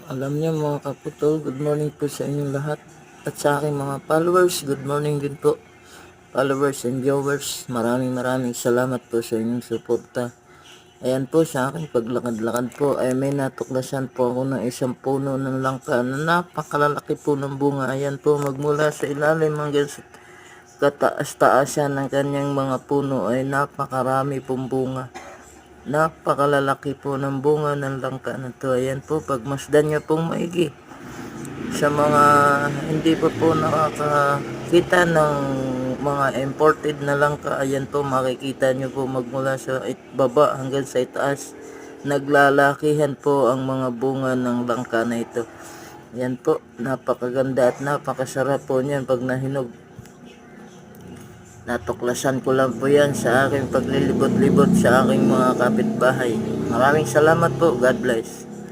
Alam niyo mga kaputol, good morning po sa inyong lahat. At sa aking mga followers, good morning din po. Followers and viewers, maraming salamat po sa inyong suporta. Ayan po, sa aking paglakad-lakad po ay may natuklasan po ako ng isang puno ng langka na napakalalaki po ng bunga. Ayan po, magmula sa ilalim hanggang sa kataas-taasan ng kanyang mga puno ay napakarami pong bunga. Napakalalaki po ng bunga ng langka na to. Ayan po, pagmasdan nyo pong maigi. Sa mga hindi pa po nakakakita ng mga imported na langka, ayan po, makikita nyo po magmula sa baba hanggang sa itaas. Naglalakihan po ang mga bunga ng langka na ito. Ayan po, napakaganda at napakasarap po niyan pag nahinog. Natuklasan ko lang po yan sa aking paglilibot-libot sa aking mga kapitbahay. Maraming salamat po. God bless.